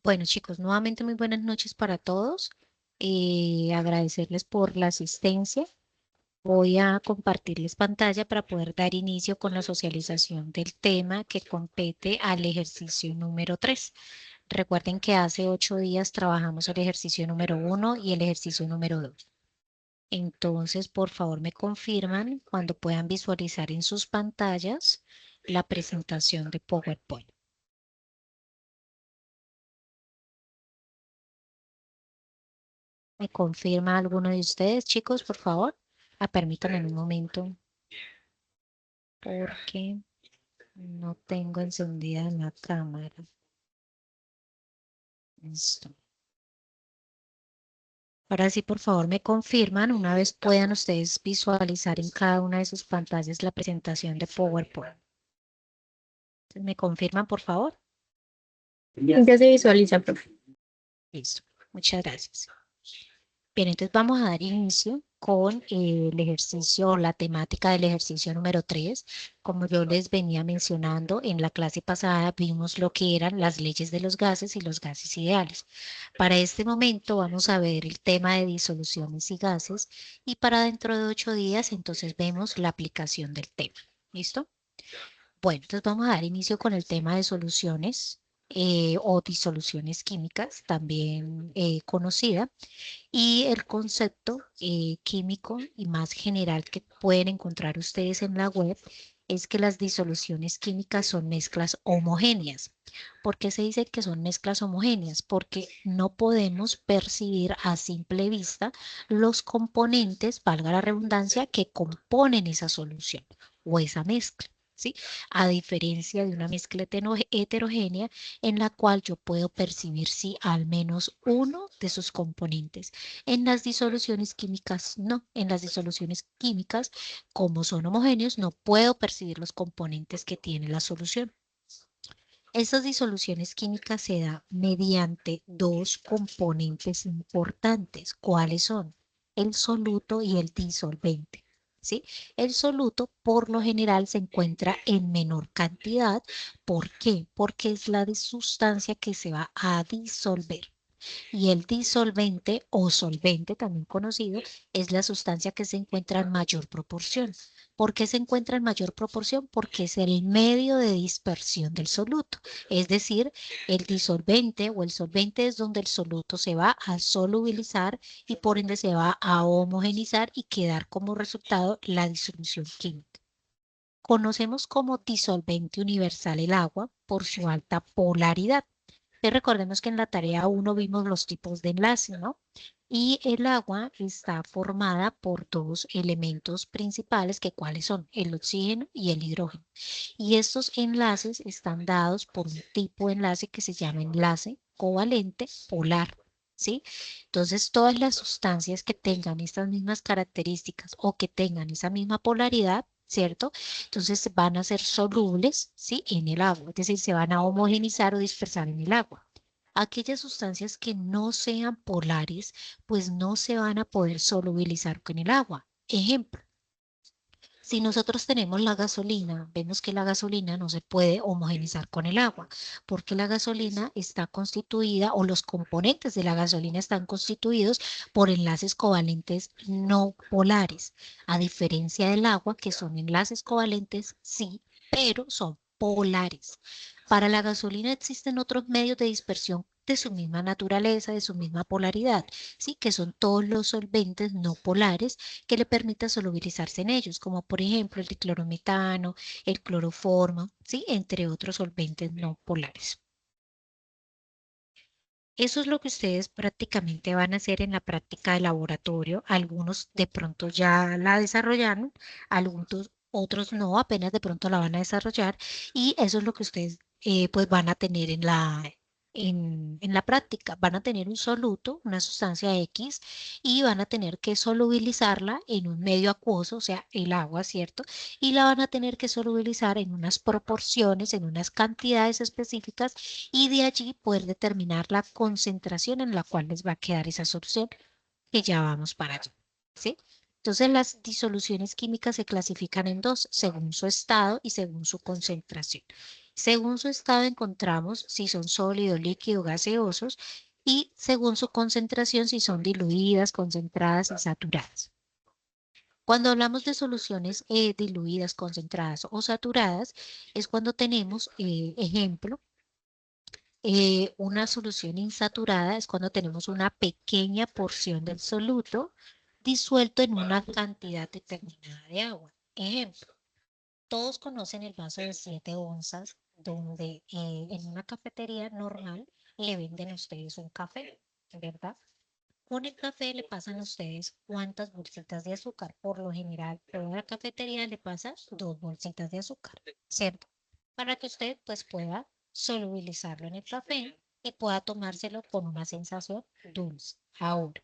Bueno, chicos, nuevamente muy buenas noches para todos. Agradecerles por la asistencia. Voy a compartirles pantalla para poder dar inicio con la socialización del tema que compete al ejercicio número 3. Recuerden que hace 8 días trabajamos el ejercicio número 1 y el ejercicio número 2. Entonces, por favor, me confirman cuando puedan visualizar en sus pantallas la presentación de PowerPoint. ¿Me confirma alguno de ustedes, chicos, por favor? Permítanme un momento porque no tengo encendida la cámara. Listo. Ahora sí, por favor, me confirman una vez puedan ustedes visualizar en cada una de sus pantallas la presentación de PowerPoint. ¿Me confirman, por favor? Ya se visualiza, profe. Listo. Muchas gracias. Bien, entonces vamos a dar inicio con el ejercicio o la temática del ejercicio número 3. Como yo les venía mencionando, en la clase pasada vimos lo que eran las leyes de los gases y los gases ideales. Para este momento vamos a ver el tema de disoluciones y gases y para dentro de 8 días entonces vemos la aplicación del tema. ¿Listo? Bueno, entonces vamos a dar inicio con el tema de soluciones o disoluciones químicas, también conocida. Y el concepto químico y más general que pueden encontrar ustedes en la web es que las disoluciones químicas son mezclas homogéneas. ¿Por qué se dice que son mezclas homogéneas? Porque no podemos percibir a simple vista los componentes, valga la redundancia, que componen esa solución o esa mezcla. ¿Sí? A diferencia de una mezcla heterogénea en la cual yo puedo percibir sí al menos uno de sus componentes. En las disoluciones químicas, no. En las disoluciones químicas, como son homogéneos, no puedo percibir los componentes que tiene la solución. Estas disoluciones químicas se dan mediante dos componentes importantes. ¿Cuáles son? El soluto y el disolvente. ¿Sí? El soluto por lo general se encuentra en menor cantidad. ¿Por qué? Porque es la sustancia que se va a disolver. Y el disolvente o solvente, también conocido, es la sustancia que se encuentra en mayor proporción. ¿Por qué se encuentra en mayor proporción? Porque es el medio de dispersión del soluto. Es decir, el disolvente o el solvente es donde el soluto se va a solubilizar y por ende se va a homogenizar y quedar como resultado la disolución química. Conocemos como disolvente universal el agua por su alta polaridad. Recordemos que en la tarea 1 vimos los tipos de enlace, ¿no? Y el agua está formada por dos elementos principales, que cuáles son el oxígeno y el hidrógeno. Y estos enlaces están dados por un tipo de enlace que se llama enlace covalente polar. ¿Sí? Entonces, todas las sustancias que tengan estas mismas características o que tengan esa misma polaridad, ¿cierto? Entonces van a ser solubles, ¿sí? En el agua, es decir, se van a homogenizar o dispersar en el agua. Aquellas sustancias que no sean polares, pues no se van a poder solubilizar con el agua. Ejemplo, si nosotros tenemos la gasolina, vemos que la gasolina no se puede homogenizar con el agua, porque la gasolina está constituida o los componentes de la gasolina están constituidos por enlaces covalentes no polares, a diferencia del agua, que son enlaces covalentes, sí, pero son polares. Para la gasolina existen otros medios de dispersión de su misma naturaleza, de su misma polaridad, ¿sí? Que son todos los solventes no polares que le permita solubilizarse en ellos, como por ejemplo el diclorometano, el cloroformo, ¿sí? Entre otros solventes no polares. Eso es lo que ustedes prácticamente van a hacer en la práctica de laboratorio. Algunos de pronto ya la desarrollaron, algunos otros no, apenas de pronto la van a desarrollar y eso es lo que ustedes pues van a tener en la práctica. Van a tener un soluto, una sustancia X y van a tener que solubilizarla en un medio acuoso, o sea, el agua, ¿cierto? Y la van a tener que solubilizar en unas proporciones, en unas cantidades específicas y de allí poder determinar la concentración en la cual les va a quedar esa solución, que ya vamos para allá, ¿sí? Entonces las disoluciones químicas se clasifican en dos, según su estado y según su concentración. Según su estado encontramos si son sólidos, líquidos, gaseosos y según su concentración si son diluidas, concentradas y saturadas. Cuando hablamos de soluciones diluidas, concentradas o saturadas, es cuando tenemos, ejemplo, una solución insaturada es cuando tenemos una pequeña porción del soluto disuelto en una cantidad determinada de agua. Ejemplo, todos conocen el vaso de 7 onzas donde en una cafetería normal le venden a ustedes un café, ¿verdad? Con el café le pasan a ustedes cuántas bolsitas de azúcar. Por lo general, toda la cafetería le pasa 2 bolsitas de azúcar, ¿cierto? Para que usted pues pueda solubilizarlo en el café y pueda tomárselo con una sensación dulce. Ahora,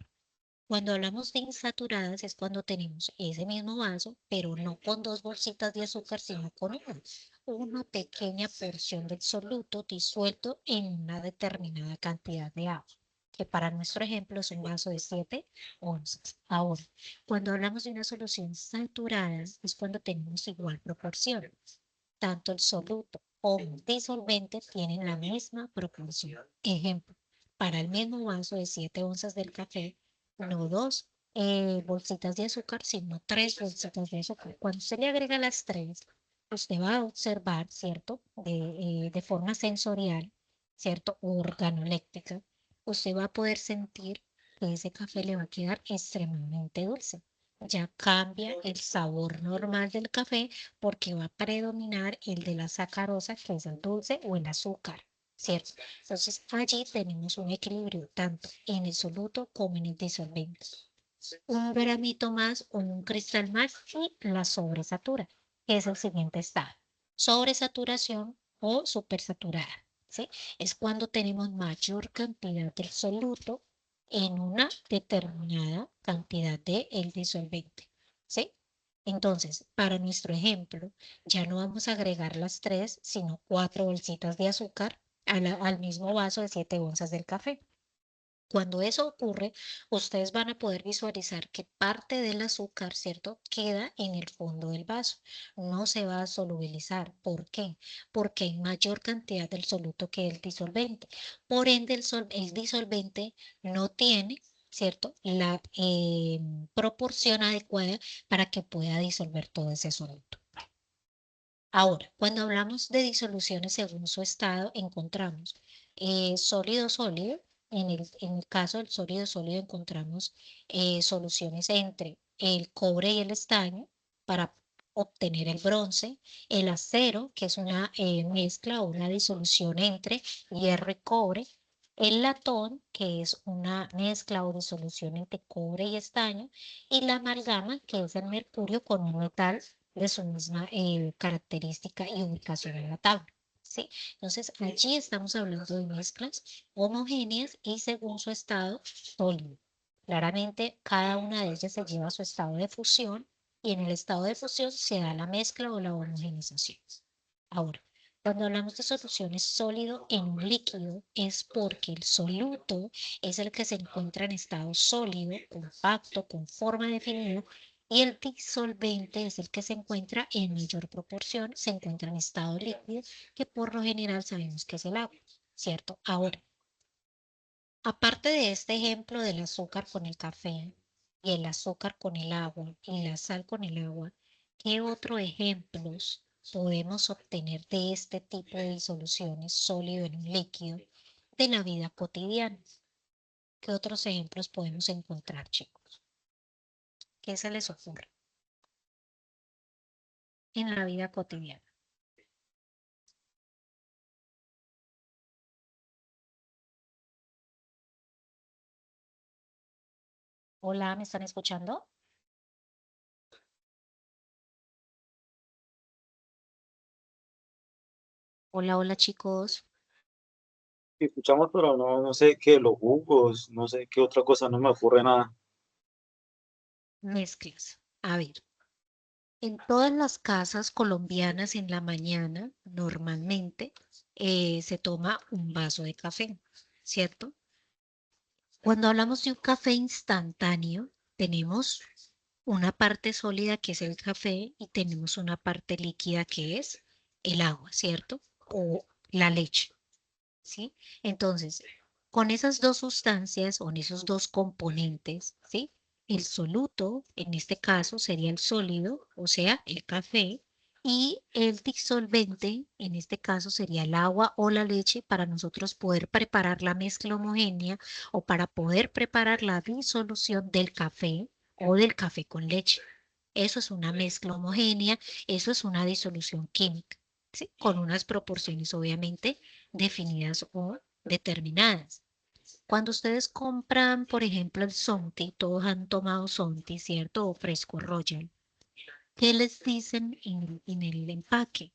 cuando hablamos de insaturadas es cuando tenemos ese mismo vaso, pero no con 2 bolsitas de azúcar, sino con una pequeña porción del soluto disuelto en una determinada cantidad de agua, que para nuestro ejemplo es un vaso de 7 onzas. Ahora, cuando hablamos de una solución saturada es cuando tenemos igual proporción. Tanto el soluto como el disolvente tienen la misma proporción. Ejemplo, para el mismo vaso de 7 onzas del café, no 2 bolsitas de azúcar, sino 3 bolsitas de azúcar. Cuando se le agrega las tres, usted va a observar, ¿cierto? De forma sensorial, ¿cierto? Organoléctrica, usted va a poder sentir que ese café le va a quedar extremadamente dulce. Ya cambia el sabor normal del café porque va a predominar el de la sacarosa, que es el dulce o el azúcar, ¿cierto? Entonces allí tenemos un equilibrio tanto en el soluto como en el disolvente. Un gramito más o un cristal más y la sobresatura, que es el siguiente estado. Sobresaturación o supersaturada, ¿sí? Es cuando tenemos mayor cantidad del soluto en una determinada cantidad de el disolvente, ¿sí? Entonces, para nuestro ejemplo, ya no vamos a agregar las 3, sino 4 bolsitas de azúcar al mismo vaso de 7 onzas del café. Cuando eso ocurre, ustedes van a poder visualizar que parte del azúcar, ¿cierto? Queda en el fondo del vaso. No se va a solubilizar. ¿Por qué? Porque hay mayor cantidad del soluto que el disolvente. Por ende, el disolvente no tiene, ¿cierto? La proporción adecuada para que pueda disolver todo ese soluto. Ahora, cuando hablamos de disoluciones según su estado, encontramos sólido-sólido. En el caso del sólido-sólido encontramos soluciones entre el cobre y el estaño para obtener el bronce, el acero, que es una mezcla o una disolución entre hierro y cobre, el latón, que es una mezcla o disolución entre cobre y estaño, y la amalgama, que es el mercurio con un metal de su misma característica y ubicación en la tabla, ¿sí? Entonces, allí estamos hablando de mezclas homogéneas y según su estado sólido. Claramente, cada una de ellas se lleva a su estado de fusión y en el estado de fusión se da la mezcla o la homogenización. Ahora, cuando hablamos de soluciones sólido en un líquido es porque el soluto es el que se encuentra en estado sólido, compacto, con forma definida, y el disolvente es el que se encuentra en mayor proporción, se encuentra en estado líquido, que por lo general sabemos que es el agua, ¿cierto? Ahora, aparte de este ejemplo del azúcar con el café y el azúcar con el agua y la sal con el agua, ¿qué otros ejemplos podemos obtener de este tipo de disoluciones sólido en un líquido de la vida cotidiana? ¿Qué otros ejemplos podemos encontrar, chicos? ¿Qué se les ocurre en la vida cotidiana? Hola, ¿me están escuchando? Hola, hola, chicos. Escuchamos, pero no sé qué, los jugos, no sé qué otra cosa, no me ocurre nada. Mezclas. A ver. En todas las casas colombianas en la mañana, normalmente, se toma un vaso de café, ¿cierto? Cuando hablamos de un café instantáneo, tenemos una parte sólida que es el café y tenemos una parte líquida que es el agua, ¿cierto? o la leche, ¿sí? Entonces, con esas dos sustancias o en esos dos componentes, ¿sí? El soluto, en este caso, sería el sólido, o sea, el café, y el disolvente, en este caso, sería el agua o la leche para nosotros poder preparar la mezcla homogénea o para poder preparar la disolución del café o del café con leche. Eso es una mezcla homogénea, eso es una disolución química, ¿sí? Con unas proporciones obviamente definidas o determinadas. Cuando ustedes compran, por ejemplo, el Sonti, todos han tomado Sonti, ¿cierto? O Fresco Royal. ¿Qué les dicen en el empaque?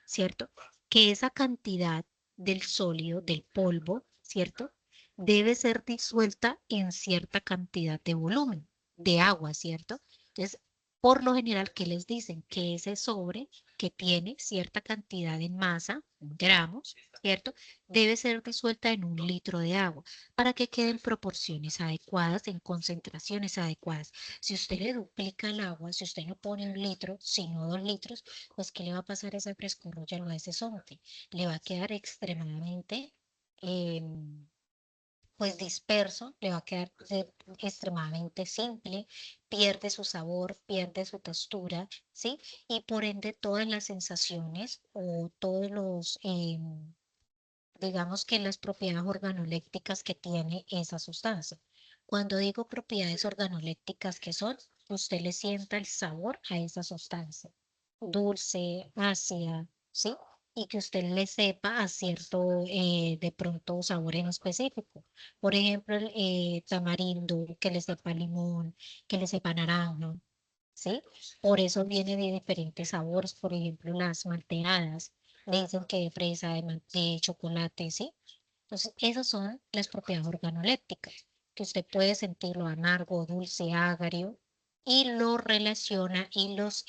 ¿Cierto? Que esa cantidad del sólido, del polvo, ¿cierto? Debe ser disuelta en cierta cantidad de volumen, de agua, ¿cierto? Entonces, por lo general, ¿qué les dicen? Que ese sobre que tiene cierta cantidad en masa, en gramos, ¿cierto? Debe ser disuelta en 1 litro de agua para que queden proporciones adecuadas, en concentraciones adecuadas. Si usted le duplica el agua, si usted no pone 1 litro, sino 2 litros, pues ¿qué le va a pasar a ese fresco royal o a ese sonte? Le va a quedar extremadamente, pues disperso, le va a quedar extremadamente simple, pierde su sabor, pierde su textura, ¿sí? Y por ende todas las sensaciones o todos los, digamos que las propiedades organolépticas que tiene esa sustancia. Cuando digo propiedades organolépticas, ¿qué son? Usted le sienta el sabor a esa sustancia, dulce, ácida, ¿sí? Y que usted le sepa a cierto, de pronto, sabor en específico. Por ejemplo, el tamarindo, que le sepa limón, que le sepa naranja, ¿sí? Por eso viene de diferentes sabores, por ejemplo, las malteadas, le dicen que de fresa, de chocolate, ¿sí? Entonces, esas son las propiedades organolépticas, que usted puede sentirlo amargo, dulce, agrio, y lo relaciona y los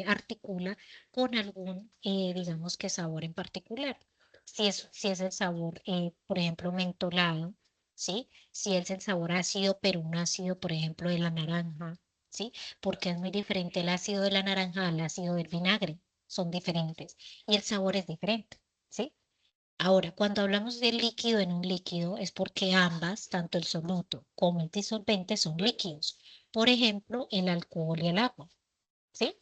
articula con algún, digamos que sabor en particular. Si es el sabor, por ejemplo, mentolado, ¿sí? Si es el sabor ácido, pero un ácido, por ejemplo, de la naranja, ¿sí? Porque es muy diferente el ácido de la naranja al ácido del vinagre, son diferentes y el sabor es diferente, ¿sí? Ahora, cuando hablamos de líquido en un líquido es porque ambas, tanto el soluto como el disolvente, son líquidos. Por ejemplo, el alcohol y el agua, ¿sí?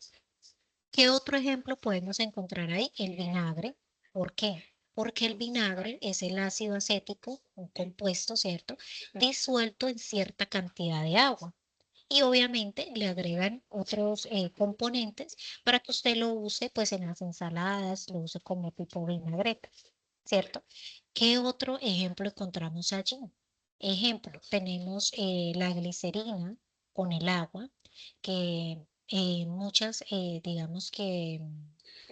¿Qué otro ejemplo podemos encontrar ahí? El vinagre. ¿Por qué? Porque el vinagre es el ácido acético, un compuesto, ¿cierto? Disuelto en cierta cantidad de agua. Y obviamente le agregan otros componentes para que usted lo use pues en las ensaladas, lo use como tipo vinagreta, ¿cierto? ¿Qué otro ejemplo encontramos allí? Ejemplo, tenemos la glicerina con el agua, que muchas, digamos que,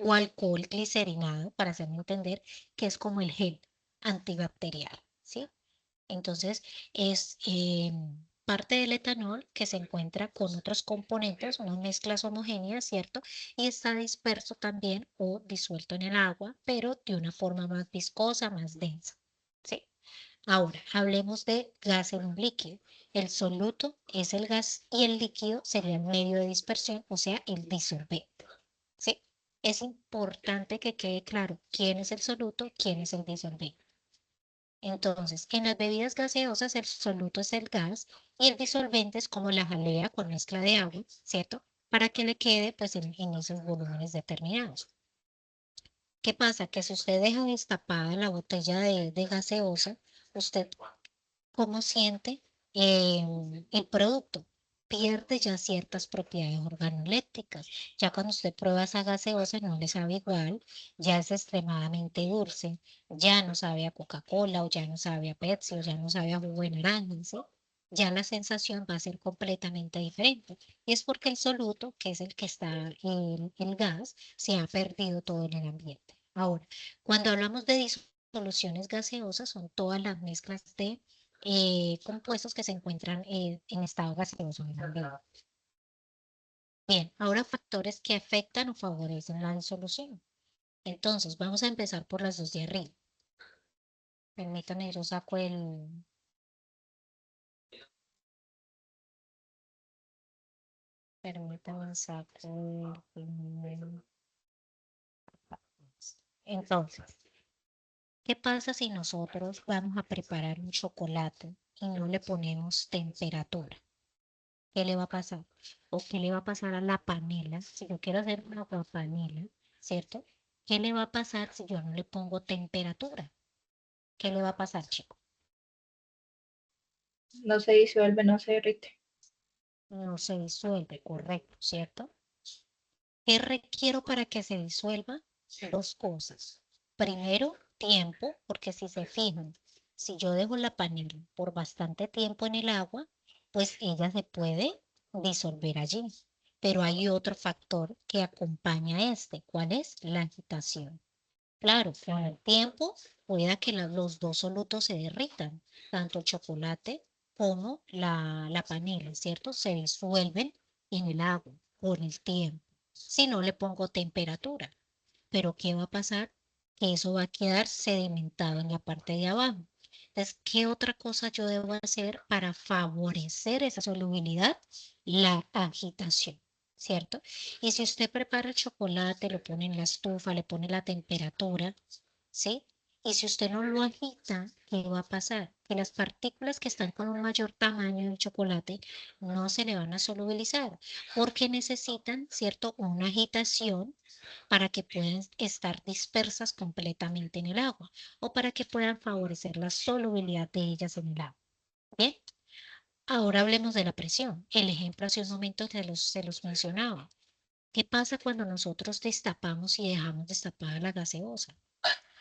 o alcohol glicerinado, para hacerme entender, que es como el gel antibacterial, ¿sí? Entonces, es parte del etanol que se encuentra con otros componentes, unas mezclas homogéneas, ¿cierto? Y está disperso también o disuelto en el agua, pero de una forma más viscosa, más densa, ¿sí? Ahora, hablemos de gas en un líquido. El soluto es el gas y el líquido sería el medio de dispersión, o sea, el disolvente, ¿sí? Es importante que quede claro quién es el soluto, quién es el disolvente. Entonces, en las bebidas gaseosas el soluto es el gas y el disolvente es como la jalea con mezcla de agua, ¿cierto? Para que le quede pues en esos volúmenes determinados. ¿Qué pasa? Que si usted deja destapada la botella de gaseosa, usted cómo siente el producto. Pierde ya ciertas propiedades organolépticas. Ya cuando usted prueba esa gaseosa no le sabe igual, ya es extremadamente dulce, ya no sabe a Coca-Cola o ya no sabe a Pepsi o ya no sabe a jugo de naranja, ¿sí? Ya la sensación va a ser completamente diferente. Y es porque el soluto, que es el que está en el gas, se ha perdido todo en el ambiente. Ahora, cuando hablamos de disoluciones gaseosas, son todas las mezclas de compuestos que se encuentran en estado gaseoso en el ambiente. Bien, ahora factores que afectan o favorecen la disolución. Entonces, vamos a empezar por las dos de arriba. Permítanme, yo saco permítanme, saco el. Entonces, ¿Qué pasa si nosotros vamos a preparar un chocolate y no le ponemos temperatura? ¿Qué le va a pasar? ¿O qué le va a pasar a la panela? Si yo quiero hacer una panela, ¿cierto? ¿Qué le va a pasar si yo no le pongo temperatura? ¿Qué le va a pasar, chico? No se disuelve, no se derrite. No se disuelve, correcto, ¿cierto? ¿Qué requiero para que se disuelva? Dos cosas. Primero, tiempo, porque si se fijan, si yo dejo la panela por bastante tiempo en el agua, pues ella se puede disolver allí. Pero hay otro factor que acompaña a este. ¿Cuál es? La agitación. Claro, con el tiempo pueda que los dos solutos se derritan, tanto el chocolate como la panela, ¿cierto? Se disuelven en el agua con el tiempo. Si no le pongo temperatura. Pero ¿qué va a pasar? Que eso va a quedar sedimentado en la parte de abajo. Entonces, ¿qué otra cosa yo debo hacer para favorecer esa solubilidad? La agitación, ¿cierto? Y si usted prepara el chocolate, lo pone en la estufa, le pone la temperatura, ¿sí? Y si usted no lo agita, ¿qué va a pasar? Que las partículas que están con un mayor tamaño del chocolate no se le van a solubilizar porque necesitan, ¿cierto? Una agitación para que puedan estar dispersas completamente en el agua o para que puedan favorecer la solubilidad de ellas en el agua. Bien, ahora hablemos de la presión. El ejemplo hace un momento se los mencionaba. ¿Qué pasa cuando nosotros destapamos y dejamos destapada la gaseosa?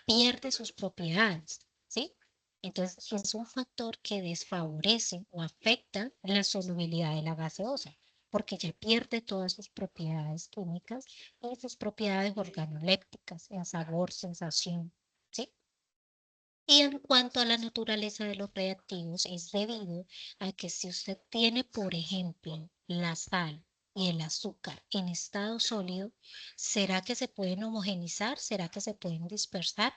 Pierde sus propiedades, ¿sí? Entonces es un factor que desfavorece o afecta la solubilidad de la gaseosa, porque ya pierde todas sus propiedades químicas y sus propiedades organolépticas, en sabor, sensación, ¿sí? Y en cuanto a la naturaleza de los reactivos, es debido a que si usted tiene, por ejemplo, la sal y el azúcar en estado sólido, ¿será que se pueden homogenizar? ¿Será que se pueden dispersar?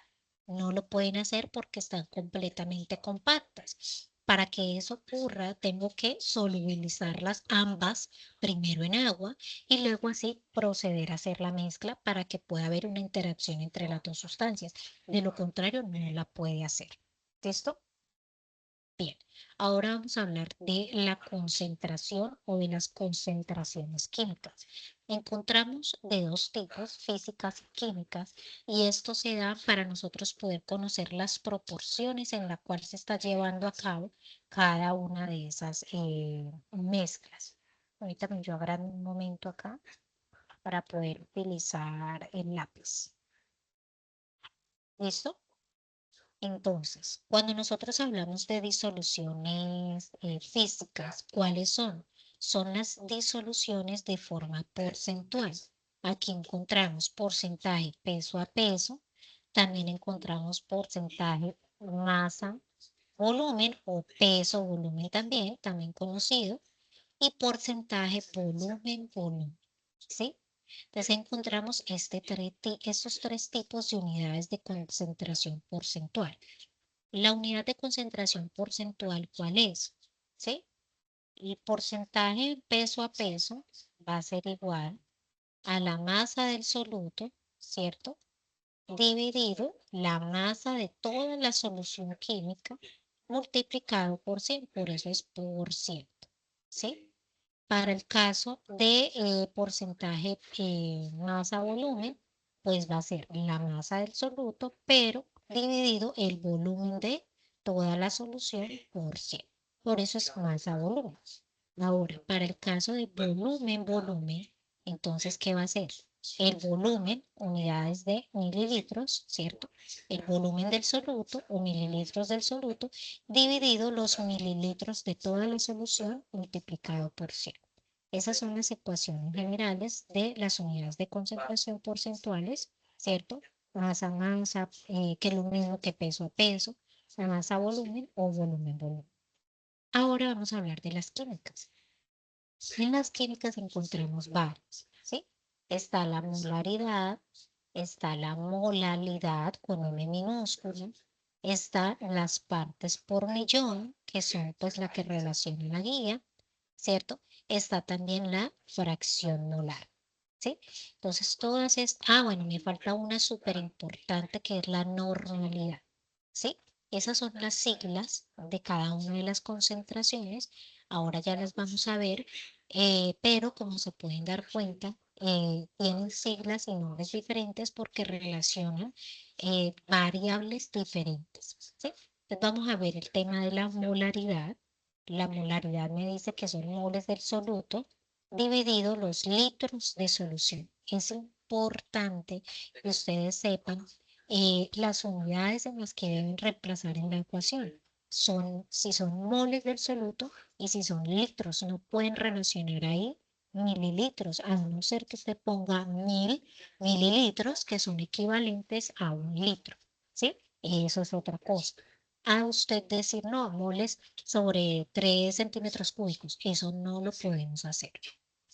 No lo pueden hacer porque están completamente compactas. Para que eso ocurra, tengo que solubilizarlas ambas, primero en agua y luego así proceder a hacer la mezcla para que pueda haber una interacción entre las dos sustancias. De lo contrario, no la puede hacer. ¿Listo? Bien. Ahora vamos a hablar de la concentración o de las concentraciones químicas. Encontramos de dos tipos, físicas y químicas, y esto se da para nosotros poder conocer las proporciones en las cuales se está llevando a cabo cada una de esas mezclas. Ahorita yo agrando un momento acá para poder utilizar el lápiz. ¿Listo? Entonces, cuando nosotros hablamos de disoluciones físicas, ¿cuáles son? Son las disoluciones de forma porcentual. Aquí encontramos porcentaje peso a peso, también encontramos porcentaje masa, volumen o peso, volumen también conocido, y porcentaje volumen, volumen. ¿Sí? Entonces encontramos estos tres tipos de unidades de concentración porcentual. La unidad de concentración porcentual, ¿cuál es? ¿Sí? El porcentaje peso a peso va a ser igual a la masa del soluto, ¿cierto? Dividido la masa de toda la solución química multiplicado por 100, por eso es por ciento, ¿sí? Para el caso de porcentaje masa-volumen, pues va a ser la masa del soluto, pero dividido el volumen de toda la solución por 100. Por eso es masa-volumen. Ahora, para el caso de volumen-volumen, entonces, ¿qué va a ser? El volumen, unidades de mililitros, ¿cierto? El volumen del soluto o mililitros del soluto, dividido los mililitros de toda la solución multiplicado por 100. Esas son las ecuaciones generales de las unidades de concentración porcentuales, ¿cierto? Masa, que es lo mismo que peso a peso, masa, volumen o volumen, volumen. Ahora vamos a hablar de las químicas. En las químicas encontramos varias, ¿sí? Está la molaridad, está la molalidad con M minúscula, están las partes por millón, que son pues la que relaciona la guía, ¿cierto? Está también la fracción molar, ¿sí? Entonces todas es, bueno, me falta una súper importante que es la normalidad. ¿sí? Esas son las siglas de cada una de las concentraciones. Ahora ya las vamos a ver, pero como se pueden dar cuenta, tienen siglas y nombres diferentes porque relacionan variables diferentes, ¿sí? Entonces vamos a ver el tema de la molaridad. La molaridad me dice que son moles del soluto dividido los litros de solución. Es importante que ustedes sepan las unidades en las que deben reemplazar en la ecuación. Son, si son moles del soluto y si son litros, no pueden relacionar ahí mililitros, a no ser que usted ponga 1000 mililitros, que son equivalentes a 1 litro, ¿sí? Eso es otra cosa. A usted decir, no, moles sobre 3 centímetros cúbicos, eso no lo podemos hacer.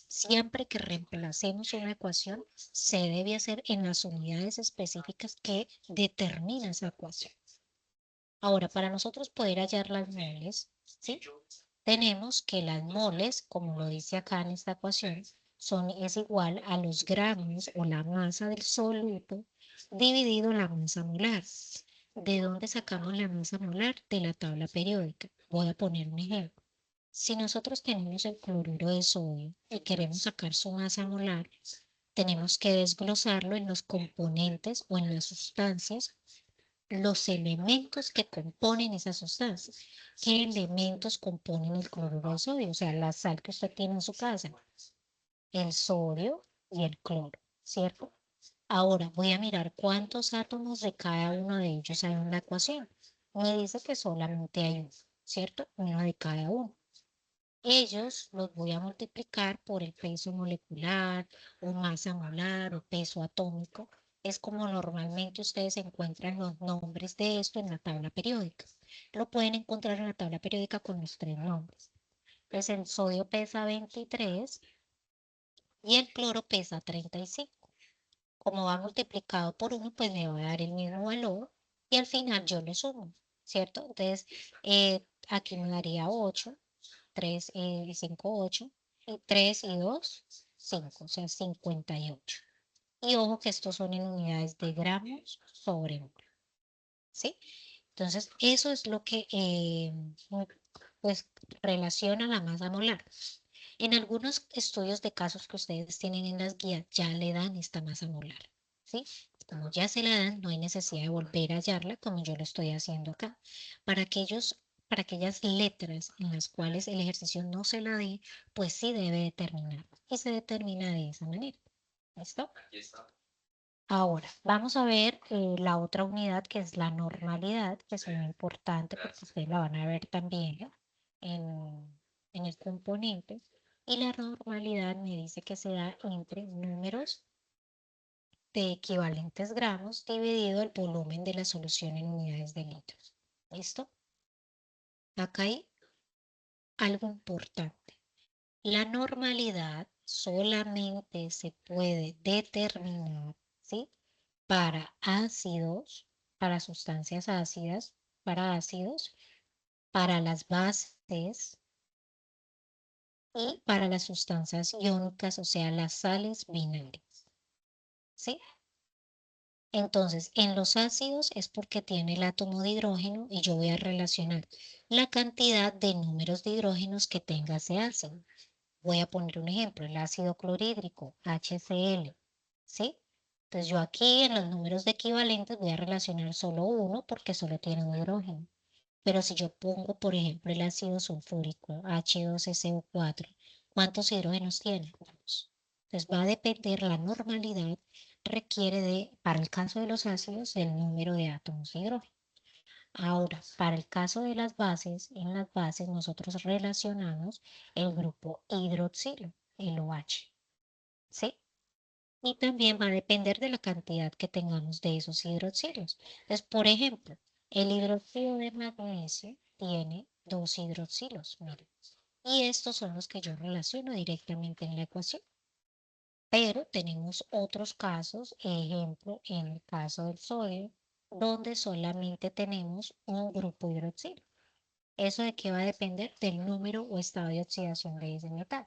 Siempre que reemplacemos una ecuación, se debe hacer en las unidades específicas que determina esa ecuación. Ahora, para nosotros poder hallar las moles, ¿sí? Tenemos que las moles, como lo dice acá en esta ecuación, es igual a los gramos o la masa del soluto dividido la masa molar. ¿De dónde sacamos la masa molar? De la tabla periódica. Voy a poner un ejemplo. Si nosotros tenemos el cloruro de sodio y queremos sacar su masa molar, tenemos que desglosarlo en los componentes o en las sustancias, los elementos que componen esas sustancias. ¿Qué elementos componen el cloruro de sodio? O sea, la sal que usted tiene en su casa, el sodio y el cloro, ¿cierto? Ahora voy a mirar cuántos átomos de cada uno de ellos hay en la ecuación. Me dice que solamente hay uno, ¿cierto? Uno de cada uno. Ellos los voy a multiplicar por el peso molecular o masa molar o peso atómico. Es como normalmente ustedes encuentran los nombres de esto en la tabla periódica. Lo pueden encontrar en la tabla periódica con los 3 nombres. Pues el sodio pesa 23 y el cloro pesa 35. Como va multiplicado por 1, pues me va a dar el mismo valor y al final yo lo sumo, ¿cierto? Entonces, aquí me daría 8. 3 y 5, 8, y 3 y 2, 5, o sea, 58. Y ojo que estos son en unidades de gramos sobre mol, ¿sí? Entonces, eso es lo que pues relaciona la masa molar. En algunos estudios de casos que ustedes tienen en las guías ya le dan esta masa molar, ¿sí? Como ya se la dan, no hay necesidad de volver a hallarla como yo lo estoy haciendo acá. Para aquellos, para aquellas letras en las cuales el ejercicio no se la dé, pues sí debe determinar. Y se determina de esa manera. ¿Listo? Ahora, vamos a ver la otra unidad que es la normalidad, que es muy importante porque ustedes la van a ver también, ¿no? en el componente. Y la normalidad me dice que se da entre números de equivalentes gramos dividido el volumen de la solución en unidades de litros. ¿Listo? Acá hay algo importante. La normalidad solamente se puede determinar, ¿sí? Para ácidos, para sustancias ácidas, para ácidos, para las bases y para las sustancias iónicas, o sea, las sales binarias, ¿sí? Entonces, en los ácidos es porque tiene el átomo de hidrógeno y yo voy a relacionar la cantidad de números de hidrógenos que tenga ese ácido. Voy a poner un ejemplo, el ácido clorhídrico, HCl, ¿sí? Entonces yo aquí en los números de equivalentes voy a relacionar solo uno porque solo tiene un hidrógeno. Pero si yo pongo, por ejemplo, el ácido sulfúrico, H2SO4, ¿cuántos hidrógenos tiene? Dos. Entonces va a depender, la normalidad requiere de, para el caso de los ácidos, el número de átomos de hidrógeno. Ahora, para el caso de las bases, en las bases nosotros relacionamos el grupo hidroxilo, el OH, ¿sí? Y también va a depender de la cantidad que tengamos de esos hidroxilos. Entonces, por ejemplo, el hidróxido de magnesio tiene 2 hidroxilos, miren, y estos son los que yo relaciono directamente en la ecuación. Pero tenemos otros casos, ejemplo, en el caso del sodio, donde solamente tenemos un grupo hidroxilo. ¿Eso de qué va a depender? Del número o estado de oxidación de ese metal.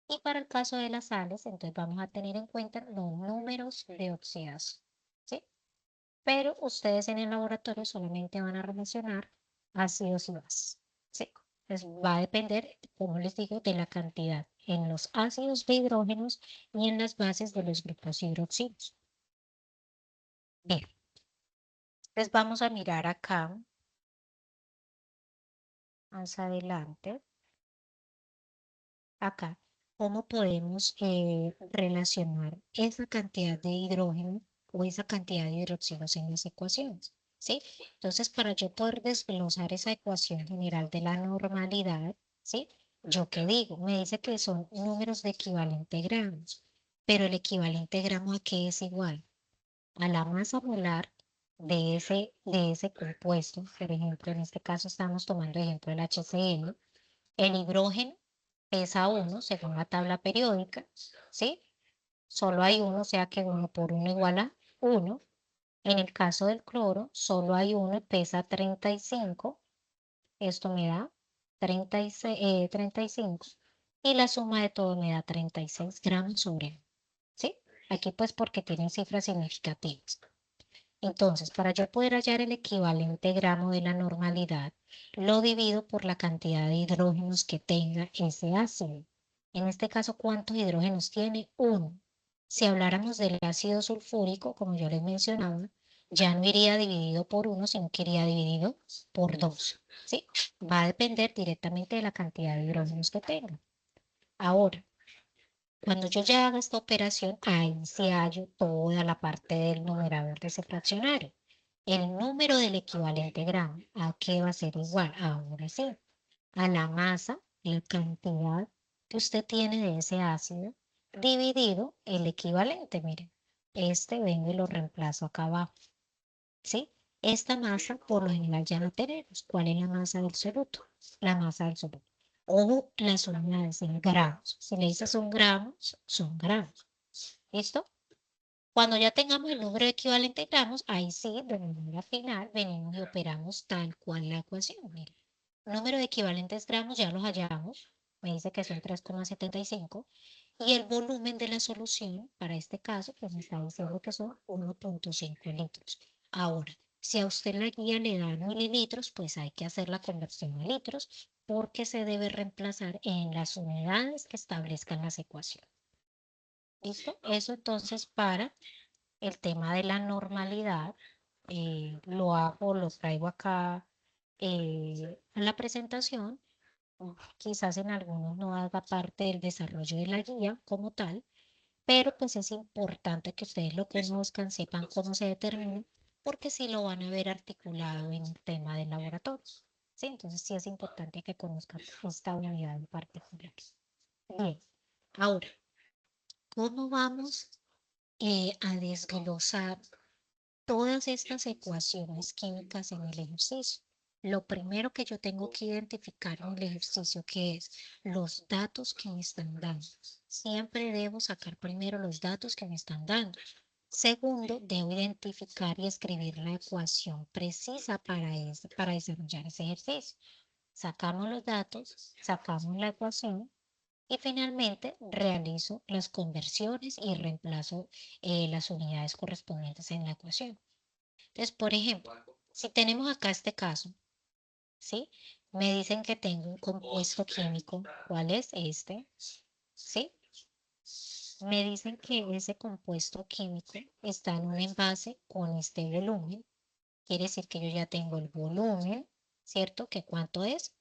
Y para el caso de las sales, entonces vamos a tener en cuenta los números de oxidación, ¿sí? pero ustedes en el laboratorio solamente van a relacionar ácidos y bases. ¿Sí? Entonces va a depender, como les digo, de la cantidad en los ácidos de hidrógenos y en las bases de los grupos hidroxilos. Bien, entonces vamos a mirar acá, más adelante, acá, cómo podemos relacionar esa cantidad de hidrógeno o esa cantidad de hidroxilos en las ecuaciones. ¿Sí? Entonces, para yo poder desglosar esa ecuación general de la normalidad, ¿sí? ¿Yo qué digo? Me dice que son números de equivalente gramos, pero el equivalente gramo ¿a qué es igual? A la masa molar de ese compuesto. Por ejemplo, en este caso estamos tomando ejemplo el HCl. El hidrógeno pesa 1 según la tabla periódica, ¿sí? Solo hay uno, o sea que 1 por 1 igual a 1. En el caso del cloro, solo hay uno y pesa 35. Esto me da 36, 35. Y la suma de todo me da 36 gramos sobre 1. ¿Sí? Aquí pues porque tienen cifras significativas. Entonces, para yo poder hallar el equivalente gramo de la normalidad, lo divido por la cantidad de hidrógenos que tenga ese ácido. En este caso, ¿cuántos hidrógenos tiene? 1. Si habláramos del ácido sulfúrico, como yo les mencionaba, ya no iría dividido por 1, sino que iría dividido por 2. ¿Sí? Va a depender directamente de la cantidad de hidrógenos que tenga. Ahora, cuando yo ya haga esta operación, ahí sí hallo toda la parte del numerador de ese fraccionario. El número del equivalente gramo, ¿a qué va a ser igual? Ahora sí, a la masa, la cantidad que usted tiene de ese ácido, dividido el equivalente. Miren, este vengo y lo reemplazo acá abajo, ¿sí? Esta masa, por lo general, ya la tenemos. ¿Cuál es la masa del soluto? La masa del soluto. O las unidades en gramos. Si le dices son gramos, son gramos. ¿Listo? Cuando ya tengamos el número de equivalente gramos, ahí sí, de manera final, venimos y operamos tal cual la ecuación. Mire, número de equivalentes gramos ya los hallamos. Me dice que son 3,75. Y el volumen de la solución, para este caso, pues me está diciendo que son 1,5 litros. Ahora, si a usted la guía le da mililitros, pues hay que hacer la conversión a litros porque se debe reemplazar en las unidades que establezcan las ecuaciones. ¿Listo? Eso entonces para el tema de la normalidad, lo traigo acá a la presentación. Quizás en algunos no haga parte del desarrollo de la guía como tal, pero pues es importante que ustedes lo conozcan, sepan cómo se determina, porque sí lo van a ver articulado en el tema del laboratorio. ¿Sí? Entonces sí es importante que conozcan esta unidad en particular. Bien, ahora, ¿cómo vamos a desglosar todas estas ecuaciones químicas en el ejercicio? Lo primero que yo tengo que identificar en el ejercicio, que es los datos que me están dando. Siempre debo sacar primero los datos que me están dando. Segundo, debo identificar y escribir la ecuación precisa para desarrollar ese ejercicio. Sacamos los datos, sacamos la ecuación y finalmente realizo las conversiones y reemplazo las unidades correspondientes en la ecuación. Entonces, por ejemplo, si tenemos acá este caso, ¿sí? Me dicen que tengo un compuesto químico. ¿Cuál es este? ¿Sí? Me dicen que ese compuesto químico está en un envase con este volumen. Quiere decir que yo ya tengo el volumen, ¿cierto? ¿Que cuánto es?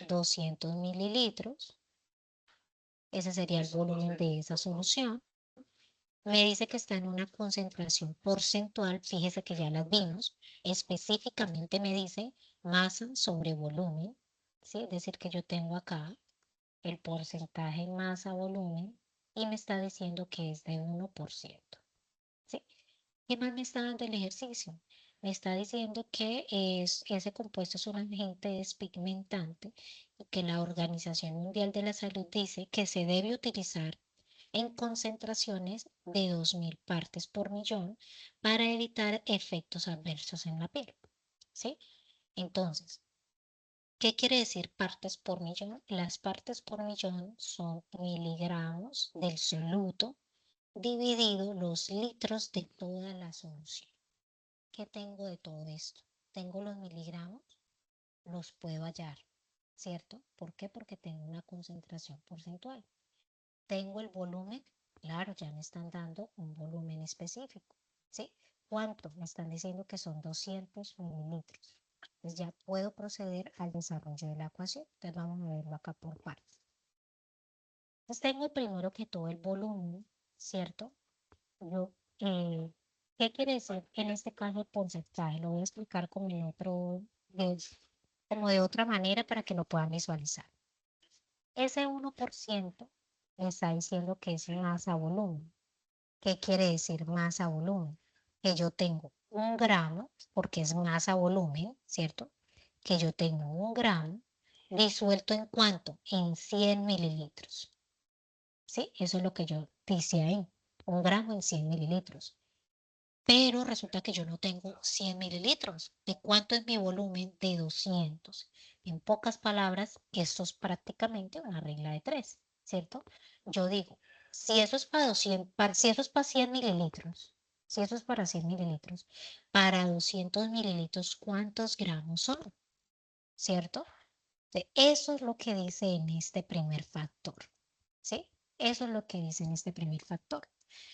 200 mililitros. Ese sería el volumen de esa solución. Me dice que está en una concentración porcentual, fíjese que ya las vimos, específicamente me dice masa sobre volumen, ¿sí? Es decir, que yo tengo acá el porcentaje masa-volumen y me está diciendo que es de 1%, ¿sí? ¿Qué más me está dando el ejercicio? Me está diciendo que ese compuesto es un agente despigmentante y que la Organización Mundial de la Salud dice que se debe utilizar en concentraciones de 2000 partes por millón para evitar efectos adversos en la piel. ¿Sí? Entonces, ¿qué quiere decir partes por millón? Las partes por millón son miligramos del soluto dividido los litros de toda la solución. ¿qué tengo de todo esto? Tengo los miligramos, los puedo hallar, ¿cierto? ¿Por qué? Porque tengo una concentración porcentual. Tengo el volumen, claro, ya me están dando un volumen específico, ¿sí? ¿Cuánto? Me están diciendo que son 200 mililitros. Entonces ya puedo proceder al desarrollo de la ecuación. Entonces vamos a verlo acá por partes. Entonces tengo primero que todo el volumen, ¿cierto? Yo, eh, ¿Qué quiere decir en este caso el porcentaje? Lo voy a explicar como en otro, como de otra manera para que lo puedan visualizar. Ese 1% me está diciendo que es masa volumen. ¿Qué quiere decir masa volumen? Que yo tengo 1 gramo, porque es masa volumen, ¿cierto? Que yo tengo 1 gramo disuelto en cuánto? En 100 mililitros. ¿Sí? Eso es lo que yo dice ahí. 1 gramo en 100 mililitros. Pero resulta que yo no tengo 100 mililitros. ¿De cuánto es mi volumen? De 200. En pocas palabras, esto es prácticamente una regla de 3, ¿cierto? Yo digo, si eso es para 200, si eso es para 100 mililitros, si eso es para 100 mililitros, para 200 mililitros, ¿cuántos gramos son? ¿Cierto? Eso es lo que dice en este primer factor, ¿sí? Eso es lo que dice en este primer factor.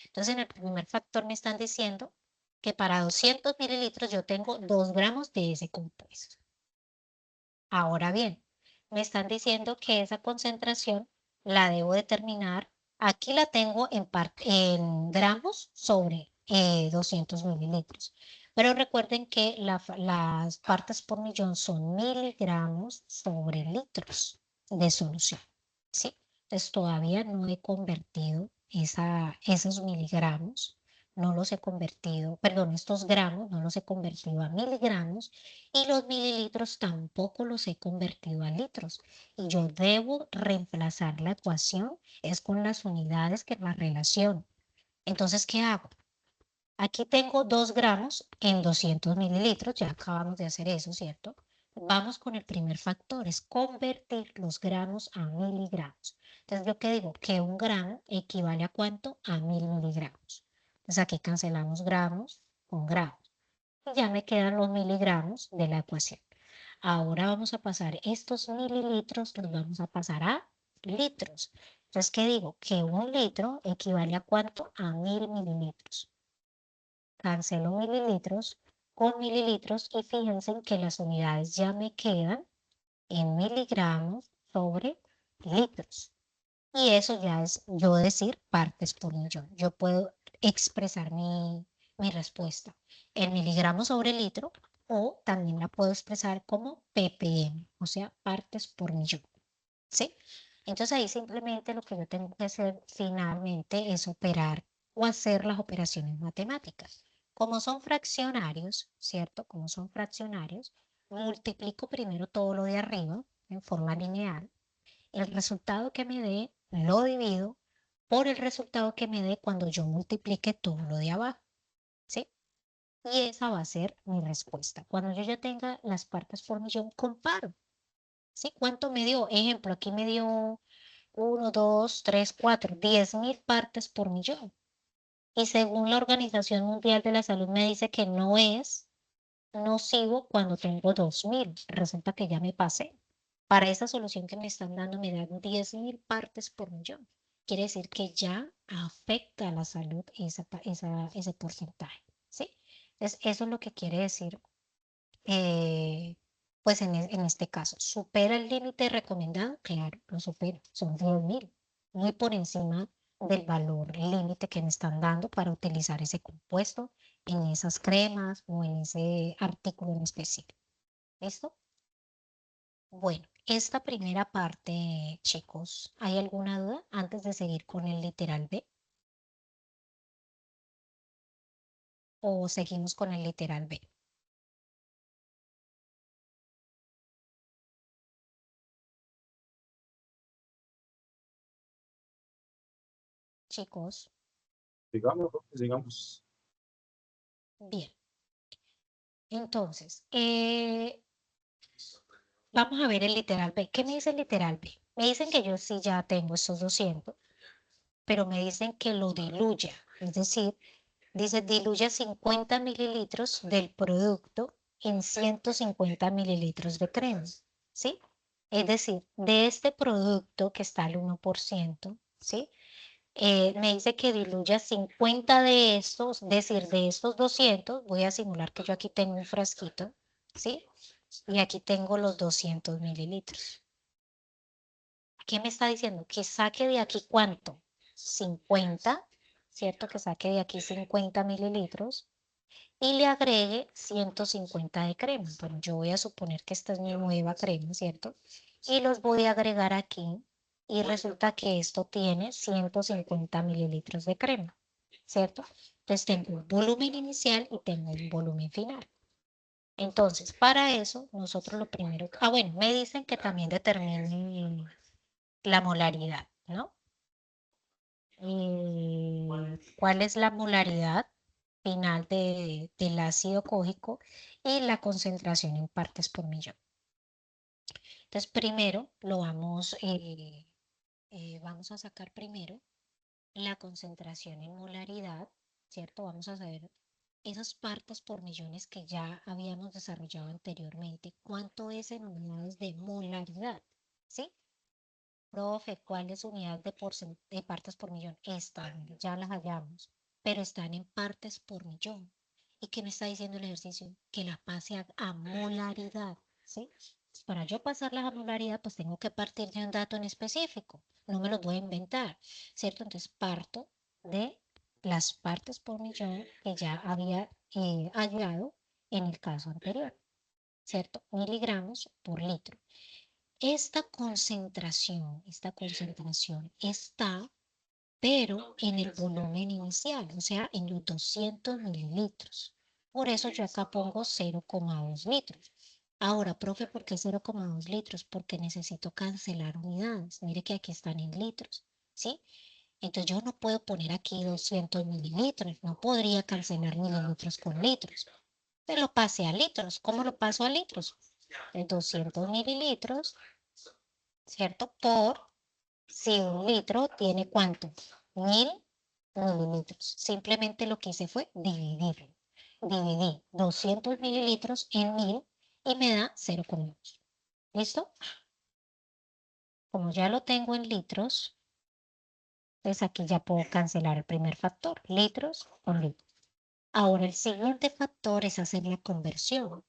Entonces, en el primer factor me están diciendo que para 200 mililitros yo tengo 2 gramos de ese compuesto. Ahora bien, me están diciendo que esa concentración la debo determinar. Aquí la tengo en gramos sobre 200 mililitros. Pero recuerden que las partes por millón son miligramos sobre litros de solución. ¿Sí? Entonces todavía no he convertido esos miligramos, no los he convertido, perdón, estos gramos no los he convertido a miligramos y los mililitros tampoco los he convertido a litros. Y yo debo reemplazar la ecuación es con las unidades que la relación. Entonces, ¿qué hago? Aquí tengo 2 gramos en 200 mililitros, ya acabamos de hacer eso, ¿cierto? Vamos con el primer factor, es convertir los gramos a miligramos. Entonces, ¿yo qué digo? Que 1 gramo equivale a ¿cuánto? A 1000 miligramos. Entonces, aquí cancelamos gramos con gramos. Y ya me quedan los miligramos de la ecuación. Ahora vamos a pasar estos mililitros, los vamos a pasar a litros. Entonces, ¿qué digo? Que 1 litro equivale a ¿cuánto? A 1000 mililitros. Cancelo mililitros con mililitros y fíjense que las unidades ya me quedan en miligramos sobre litros. Y eso ya es yo decir partes por millón. Yo puedo expresar mi respuesta en miligramos sobre litro o también la puedo expresar como ppm, o sea, partes por millón. ¿Sí? Entonces ahí simplemente lo que yo tengo que hacer finalmente es operar o hacer las operaciones matemáticas. Como son fraccionarios, ¿cierto? Como son fraccionarios, multiplico primero todo lo de arriba en forma lineal. El resultado que me dé lo divido por el resultado que me dé cuando yo multiplique todo lo de abajo, ¿sí? Y esa va a ser mi respuesta. Cuando yo ya tenga las partes por millón, comparo, ¿sí? ¿Cuánto me dio? Ejemplo, aquí me dio 1, 2, 3, 4, 10.000 partes por millón. Y según la Organización Mundial de la Salud me dice que no es nocivo cuando tengo 2.000. Resulta que ya me pasé. Para esa solución que me están dando me dan 10.000 partes por millón. Quiere decir que ya afecta a la salud ese porcentaje, ¿sí? Entonces, eso es lo que quiere decir, pues en este caso. ¿Supera el límite recomendado? Claro, lo supera. Son 10.000, muy por encima del valor límite que me están dando para utilizar ese compuesto en esas cremas o en ese artículo en específico. ¿Listo? Bueno, esta primera parte, chicos, ¿hay alguna duda antes de seguir con el literal B? ¿O seguimos con el literal B? Chicos, Digamos, digamos. bien. Entonces, vamos a ver el literal B. ¿Qué me dice el literal B? Me dicen que yo sí ya tengo esos 200, pero me dicen que lo diluya. Es decir, Dice, diluye 50 mililitros del producto en 150 mililitros de crema, ¿sí? Es decir, de este producto que está al 1%, ¿sí? Me dice que diluya 50 de estos, es decir, de estos 200, voy a simular que yo aquí tengo un frasquito, ¿sí? Y aquí tengo los 200 mililitros. ¿Qué me está diciendo? Que saque de aquí ¿cuánto? 50, ¿cierto? Que saque de aquí 50 mililitros y le agregue 150 de crema. Bueno, yo voy a suponer que esta es mi nueva crema, ¿cierto? Y los voy a agregar aquí y resulta que esto tiene 150 mililitros de crema, ¿cierto? Entonces tengo un volumen inicial y tengo un volumen final. Entonces, para eso, nosotros lo primero, bueno, me dicen que también determine la molaridad, ¿no? ¿Cuál es la molaridad final del ácido cógico y la concentración en partes por millón? Entonces, primero vamos a sacar primero la concentración en molaridad, ¿cierto? Vamos a saber esas partes por millones que ya habíamos desarrollado anteriormente. ¿Cuánto es en unidades de molaridad? ¿Sí? Profe, ¿cuáles unidades de partes por millón? Están, ya las hallamos, pero están en partes por millón. ¿Y qué me está diciendo el ejercicio? Que la pase a molaridad, ¿sí? Para yo pasarlas a molaridad, pues tengo que partir de un dato en específico. No me lo voy a inventar, ¿cierto? Entonces parto de las partes por millón que ya había hallado en el caso anterior, ¿cierto? Miligramos por litro. Esta concentración está, pero en el volumen inicial, o sea, en los 200 mililitros. Por eso yo acá pongo 0,2 litros. Ahora, profe, ¿por qué 0,2 litros? Porque necesito cancelar unidades. Mire que aquí están en litros, ¿sí? Entonces yo no puedo poner aquí 200 mililitros, no podría cancelar mililitros con litros. Pero lo pasé a litros. ¿Cómo lo paso a litros? De 200 mililitros, ¿cierto? Por si un litro tiene ¿cuánto? 1000 mililitros. Simplemente lo que hice fue dividirlo. Dividí 200 mililitros en 1000 y me da 0,2. ¿Listo? Como ya lo tengo en litros, pues aquí ya puedo cancelar el primer factor, litros con litros. Ahora el siguiente factor es hacer la conversión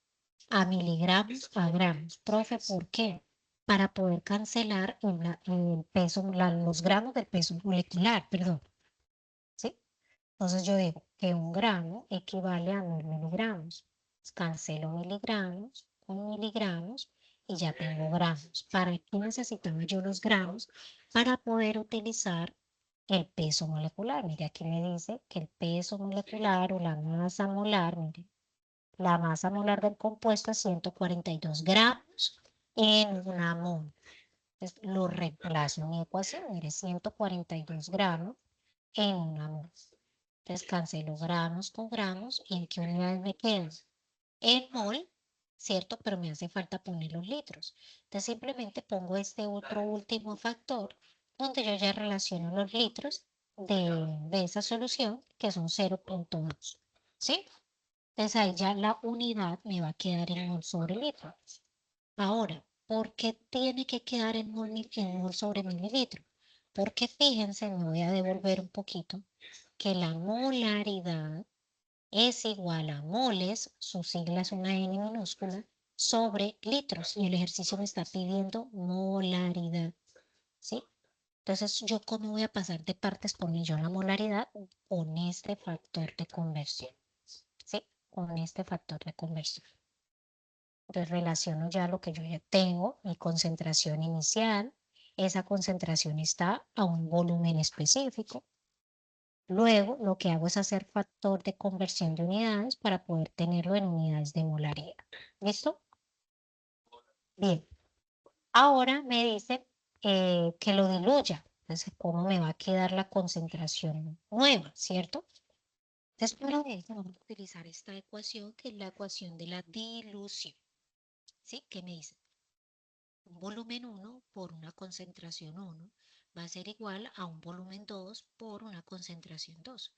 a miligramos a gramos. Profe, ¿por qué? Para poder cancelar el peso, los gramos del peso molecular, perdón. ¿Sí? Entonces yo digo que un gramo equivale a 1000 miligramos. Cancelo miligramos con miligramos y ya tengo gramos. ¿Para qué necesitaba yo los gramos? Para poder utilizar el peso molecular. Mire, aquí me dice que el peso molecular o la masa molar, mire, la masa molar del compuesto es 142 gramos en una mol. Entonces lo reemplazo en mi ecuación, mire, 142 gramos en una mol. Entonces cancelo gramos con gramos y en qué unidades me quedan. En mol, ¿cierto? Pero me hace falta poner los litros. Entonces simplemente pongo este otro último factor donde yo ya relaciono los litros de esa solución que son 0,2. ¿Sí? Entonces ahí ya la unidad me va a quedar en mol sobre litro. Ahora, ¿por qué tiene que quedar en mol sobre mililitro? Porque fíjense, me voy a devolver un poquito, que la molaridad es igual a moles, su sigla es una N minúscula, sobre litros. Y el ejercicio me está pidiendo molaridad, ¿sí? Entonces, ¿yo cómo voy a pasar de partes por millón a molaridad? Con este factor de conversión, ¿sí? Con este factor de conversión. Entonces relaciono ya lo que yo ya tengo, mi concentración inicial. Esa concentración está a un volumen específico. Luego lo que hago es hacer factor de conversión de unidades para poder tenerlo en unidades de molaridad. ¿Listo? Bien. Ahora me dice que lo diluya. Entonces, ¿cómo me va a quedar la concentración nueva? ¿Cierto? Entonces, para ello vamos a utilizar esta ecuación que es la ecuación de la dilución. ¿Sí? ¿Qué me dice? Un volumen 1 por una concentración 1 va a ser igual a un volumen 2 por una concentración 2.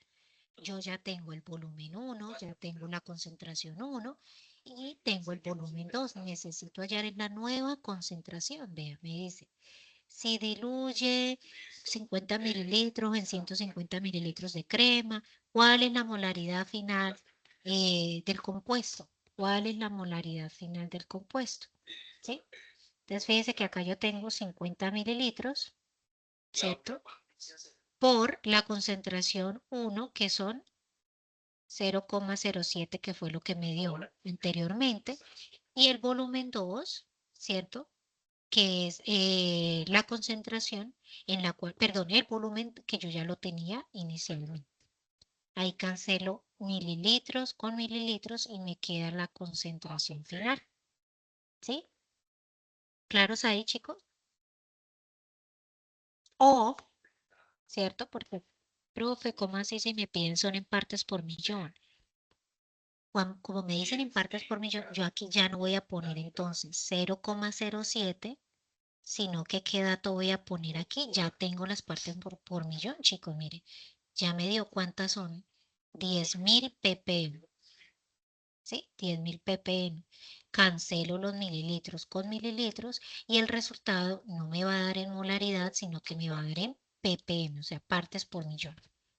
yo ya tengo el volumen 1, ya tengo la concentración 1 y tengo el volumen 2. Necesito hallar en la nueva concentración. Vea, me dice, si diluye 50 mililitros en 150 mililitros de crema, ¿cuál es la molaridad final del compuesto? ¿Cuál es la molaridad final del compuesto? ¿Sí? Entonces, fíjese que acá yo tengo 50 mililitros, ¿cierto? Por la concentración 1, que son 0,07, que fue lo que me dio anteriormente, y el volumen 2, ¿cierto? Que es la concentración en la cual, perdón, el volumen que yo ya lo tenía inicialmente. Ahí cancelo mililitros con mililitros y me queda la concentración final. ¿Sí? ¿Claros ahí, chicos? O, ¿cierto? Porque, profe, ¿cómo así si me piden son en partes por millón? Como me dicen en partes por millón, yo aquí ya no voy a poner entonces 0,07, sino que qué dato voy a poner aquí. Ya tengo las partes por millón, chicos, mire. Ya me dio cuántas son. 10.000 ppm. ¿Sí? 10.000 ppm. Cancelo los mililitros con mililitros y el resultado no me va a dar en molaridad, sino que me va a dar en ppm, o sea, partes por millón,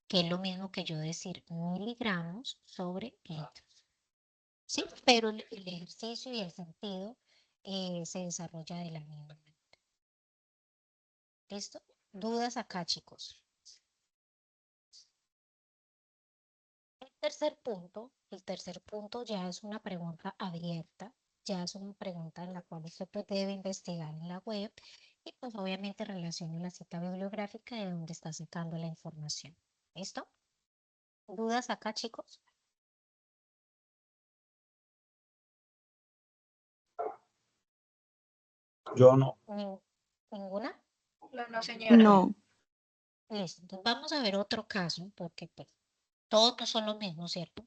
que es lo mismo que yo decir miligramos sobre litros. Sí, pero el ejercicio y el sentido se desarrolla de la misma manera. ¿Listo? ¿Dudas acá, chicos? El tercer punto ya es una pregunta abierta, ya es una pregunta en la cual usted pues debe investigar en la web y pues obviamente relacione la cita bibliográfica de donde está sacando la información. ¿Listo? ¿Dudas acá, chicos? Yo no. ¿Ninguna? No, no, señora. No, Listo. Entonces vamos a ver otro caso porque pues todos no son lo mismo, ¿cierto?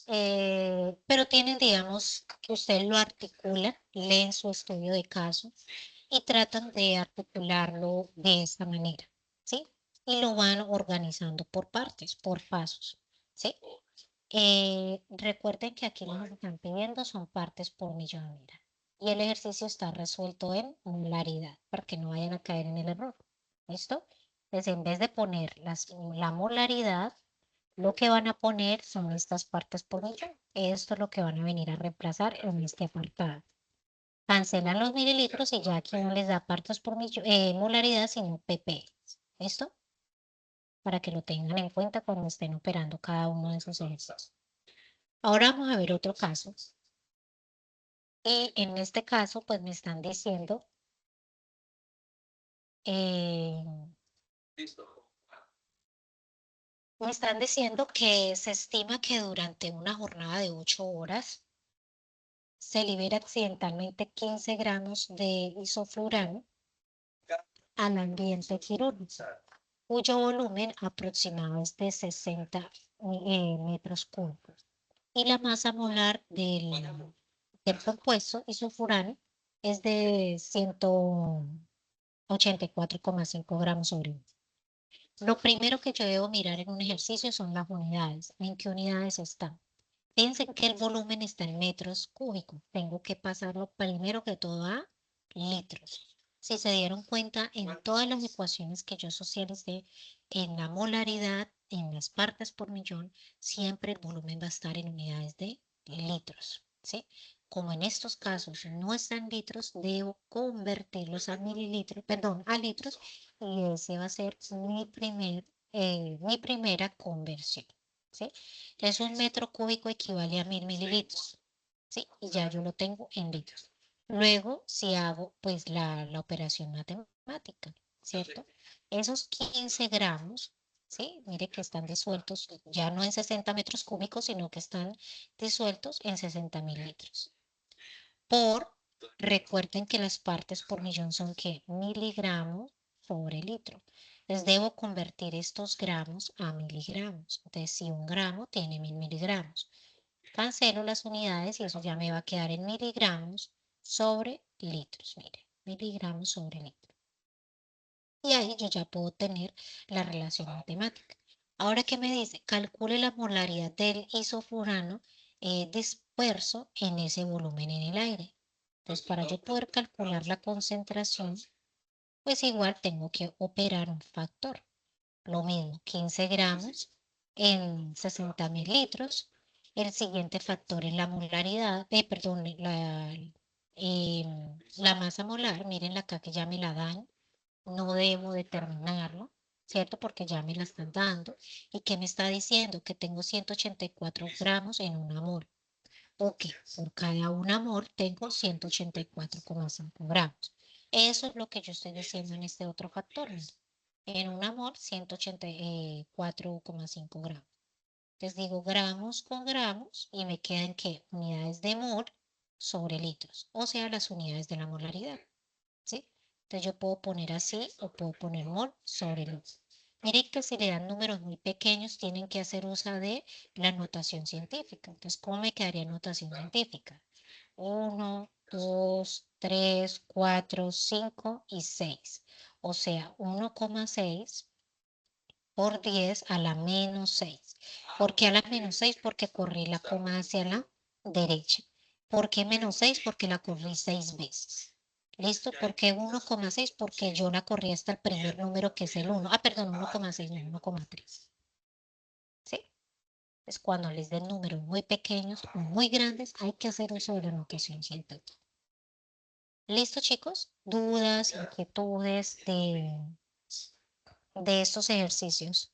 Pero tienen, digamos, que ustedes lo articulan, leen su estudio de caso y tratan de articularlo de esta manera, ¿sí? Y lo van organizando por partes, por pasos, ¿sí? Recuerden que aquí lo que nos están pidiendo son partes por millón, mira. Y el ejercicio está resuelto en molaridad, para que no vayan a caer en el error. ¿Listo? Entonces, en vez de poner la molaridad, lo que van a poner son estas partes por millón. Esto es lo que van a venir a reemplazar en este apartado. Cancelan los mililitros y ya aquí no les da partes por millón, molaridad, sino pp. ¿Listo? Para que lo tengan en cuenta cuando estén operando cada uno de esos ejercicios. Ahora vamos a ver otro caso. Y en este caso, pues me están diciendo eh, que se estima que durante una jornada de 8 horas se libera accidentalmente 15 gramos de isoflurano al ambiente quirúrgico, cuyo volumen aproximado es de 60 metros cúbicos. Y la masa molar del compuesto isoflurano es de 184,5 gramos sobre 1. Lo primero que yo debo mirar en un ejercicio son las unidades. ¿En qué unidades están? Piensen que el volumen está en metros cúbicos. Tengo que pasarlo primero que todo a litros. Si se dieron cuenta, en todas las ecuaciones que yo socialicé, en la molaridad, en las partes por millón, siempre el volumen va a estar en unidades de litros, ¿sí? Como en estos casos no están litros, debo convertirlos a mililitros, perdón, a litros, y ese va a ser mi primera conversión, ¿sí? Es un metro cúbico equivale a 1.000 mililitros, ¿sí? Y ya yo lo tengo en litros. Luego, si hago pues la operación matemática, ¿cierto? Esos 15 gramos, ¿sí? Mire que están disueltos ya no en 60 metros cúbicos, sino que están disueltos en 60.000 litros. Recuerden que las partes por millón son ¿qué? Miligramos sobre litro. Les debo convertir estos gramos a miligramos. Entonces, si un gramo tiene 1.000 miligramos, cancelo las unidades y eso ya me va a quedar en miligramos sobre litros. Mire, miligramos sobre litro. Y ahí yo ya puedo tener la relación matemática. Ahora, ¿qué me dice? Calcule la molaridad del isofurano disperso en ese volumen en el aire. Entonces, para yo poder calcular la concentración, pues igual tengo que operar un factor. Lo mismo, 15 gramos en 60.000 litros. El siguiente factor es la molaridad, perdón, la masa molar. Miren acá que ya me la dan. No debo determinarlo, ¿cierto? Porque ya me la están dando. ¿Y qué me está diciendo? Que tengo 184 gramos en una mol. Ok, por cada una mol tengo 184,5 gramos. Eso es lo que yo estoy diciendo en este otro factor. Mire. En una mol, 184,5 gramos. Les digo gramos con gramos y me quedan que unidades de mol sobre litros, o sea, las unidades de la molaridad. ¿Sí? Entonces yo puedo poner así o puedo poner mol sobre litro. Miren que si le dan números muy pequeños, tienen que hacer uso de la notación científica. Entonces, ¿cómo me quedaría notación científica? 1, 2, 3, 4, 5 y 6. O sea, 1,6 por 10 a la -6. ¿Por qué a la -6? Porque corrí la coma hacia la derecha. ¿Por qué -6? Porque la corrí 6 veces. ¿Listo? ¿Por qué 1,6? Porque yo la corrí hasta el primer número que es el 1. Ah, perdón, 1,6, no, 1,3. ¿Sí? Es cuando les den números muy pequeños o muy grandes, hay que hacer uso de la notación científica. ¿Listo, chicos? ¿Dudas, inquietudes de estos ejercicios?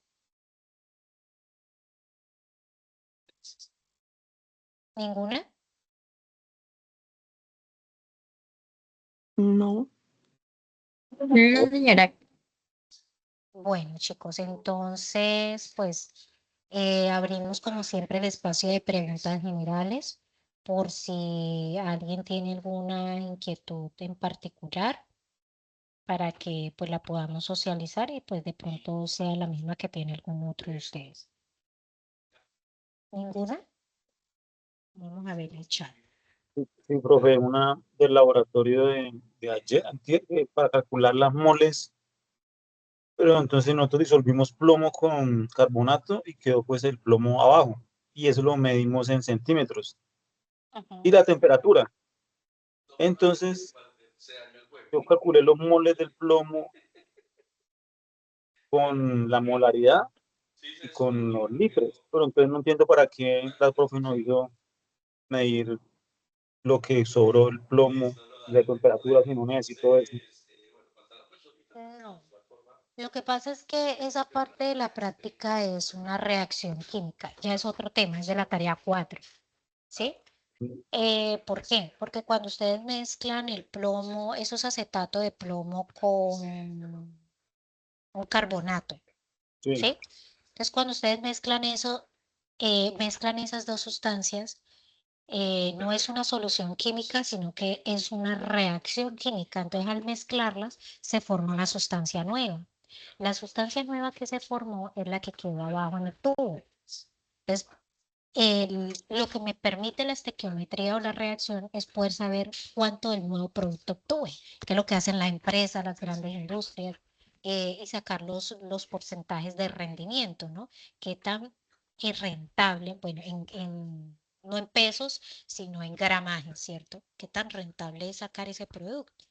¿Ninguna? No. No, No, señora. Bueno, chicos, entonces, pues abrimos como siempre el espacio de preguntas generales por si alguien tiene alguna inquietud en particular para que pues la podamos socializar y pues de pronto sea la misma que tiene algún otro de ustedes. ¿Ninguna? Vamos a ver el chat. Sí, profe, una del laboratorio de ayer, antier, para calcular las moles, pero entonces nosotros disolvimos plomo con carbonato y quedó pues el plomo abajo, y eso lo medimos en centímetros. Y Ujú. la temperatura. Entonces, yo calculé los moles del plomo con la molaridad y con los litros, pero entonces no entiendo para qué la profe nos hizo medir lo que sobró el plomo y la temperatura si no necesito eso. No. Lo que pasa es que esa parte de la práctica es una reacción química, ya es otro tema, es de la tarea 4, ¿sí? ¿Por qué? Porque cuando ustedes mezclan el plomo, eso es acetato de plomo con un carbonato, Sí, ¿sí? Entonces, cuando ustedes mezclan eso, mezclan esas dos sustancias, no es una solución química, sino que es una reacción química. Entonces, al mezclarlas, se forma una sustancia nueva. La sustancia nueva que se formó es la que quedó abajo en el tubo. Entonces, lo que me permite la estequiometría o la reacción es poder saber cuánto del nuevo producto obtuve, que es lo que hacen las empresas, las grandes industrias, y sacar los porcentajes de rendimiento, ¿no? Qué tan rentable, bueno, no en pesos, sino en gramaje, ¿cierto? Qué tan rentable es sacar ese producto.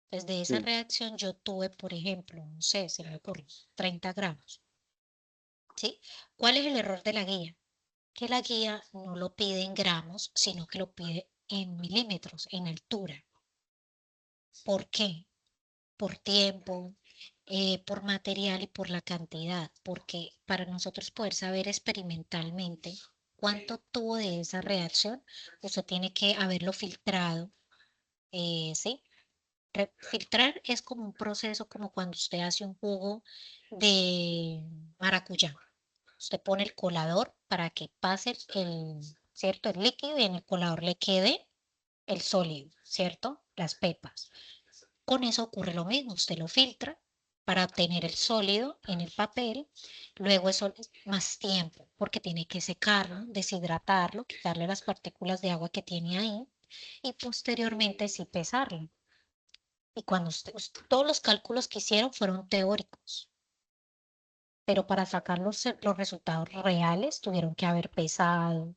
Pues de esa sí, reacción yo tuve, por ejemplo, no sé, se me ocurre 30 gramos, ¿sí? ¿Cuál es el error de la guía? Que la guía no lo pide en gramos, sino que lo pide en milímetros, en altura. ¿Por qué? Por tiempo, por material y por la cantidad, porque para nosotros poder saber experimentalmente cuánto tuvo de esa reacción, usted tiene que haberlo filtrado, ¿sí? Filtrar es como un proceso como cuando usted hace un jugo de maracuyá. Usted pone el colador para que pase ¿cierto? El líquido y en el colador le quede el sólido, ¿cierto? Las pepas. Con eso ocurre lo mismo. Usted lo filtra para obtener el sólido en el papel. Luego eso es más tiempo porque tiene que secarlo, deshidratarlo, quitarle las partículas de agua que tiene ahí y posteriormente sí pesarlo. Y cuando todos los cálculos que hicieron fueron teóricos. pero para sacar los resultados reales tuvieron que haber pesado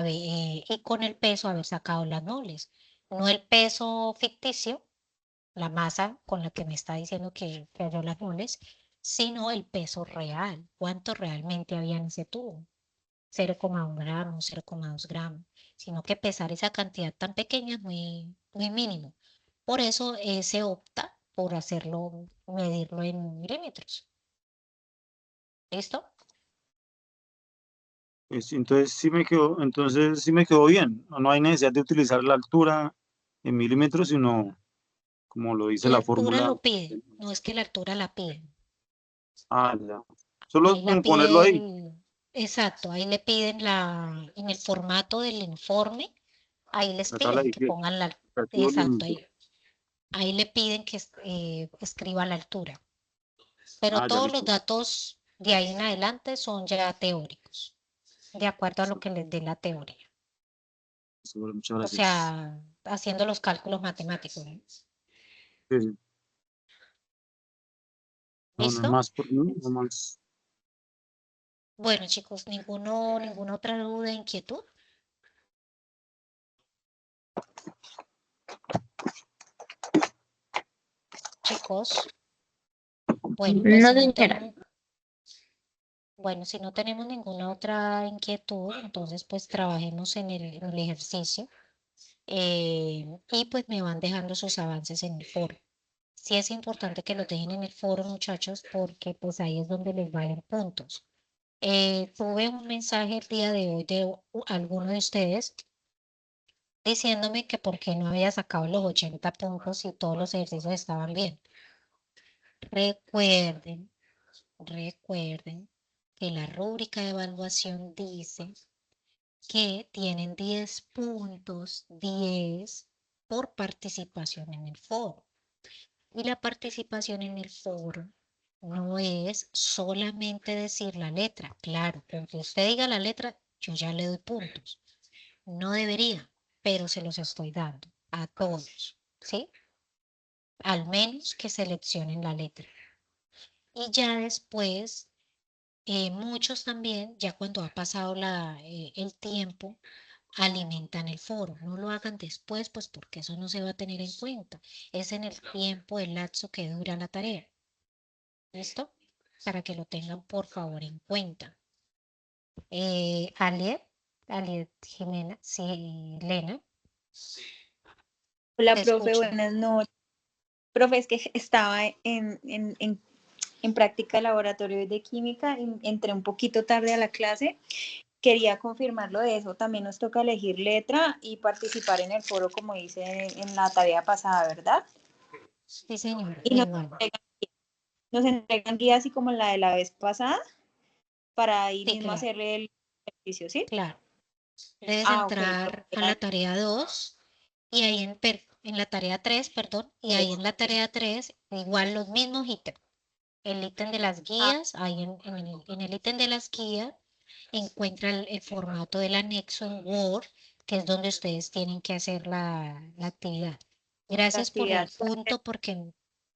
y con el peso haber sacado las moles. No el peso ficticio, la masa con la que me está diciendo que halló las moles, sino el peso real, cuánto realmente había en ese tubo. 0,1 gramos, 0,2 gramos, sino que pesar esa cantidad tan pequeña es muy, muy mínimo. Por eso se opta por hacerlo, medirlo en milímetros. ¿Listo? Entonces sí me quedó bien. No hay necesidad de utilizar la altura en milímetros, sino como lo dice La la altura fórmula. lo pide, no es que la altura la piden. Ah, ya. Solo Ahí la como ponerlo ahí. piden, exacto, ahí le piden en el formato del informe, ahí les La tabla piden de que pongan exacto, límite. ahí le piden que escriba la altura. Pero Ah, ya todos los listo. datos de ahí en adelante son ya teóricos, de acuerdo a lo Listo. que les dé la teoría. Muchas O gracias. sea, haciendo los cálculos matemáticos, ¿no? Sí, sí. No, no es ¿Listo? más por mí, no más. Bueno, chicos, ninguna otra duda, inquietud. Chicos, bueno, pues No, si no señora. tenemos, bueno, si no tenemos ninguna otra inquietud, entonces pues trabajemos en el ejercicio y pues me van dejando sus avances en el foro. Sí es importante que los dejen en el foro, muchachos, porque pues ahí es donde les valen puntos. Tuve un mensaje el día de hoy de alguno de ustedes diciéndome que por qué no había sacado los 80 puntos y todos los ejercicios estaban bien. Recuerden, recuerden que la rúbrica de evaluación dice que tienen 10 puntos, 10 por participación en el foro. Y la participación en el foro no es solamente decir la letra. Claro, con que usted diga la letra, yo ya le doy puntos. No debería, pero se los estoy dando a todos, ¿sí? Al menos que seleccionen la letra. Y ya después, muchos también, ya cuando ha pasado el tiempo, alimentan el foro. No lo hagan después, pues porque eso no se va a tener en cuenta. Es en el tiempo, el lapso que dura la tarea. ¿Listo? Para que lo tengan por favor en cuenta. Aliet Jimena, sí, Elena, te Hola, profe, escucho. buenas noches. Profe, es que estaba en práctica de laboratorio de química y entré un poquito tarde a la clase. Quería confirmarlo de eso. También nos toca elegir letra y participar en el foro, como dice en la tarea pasada, ¿verdad? Sí, señora, Y igual. nos entregan guías así como la de la vez pasada para ahí Sí, mismo claro, hacer el ejercicio, ¿sí? claro. Debes Ah, ok, entrar profe. a la tarea 2 y ahí en la tarea 3, perdón, y ahí en la tarea 3 igual los mismos ítems. El ítem de las Ah, guías, ahí en el ítem de las guías encuentra el formato del anexo en Word, que es donde ustedes tienen que hacer la actividad. la Gracias por el actividad. punto porque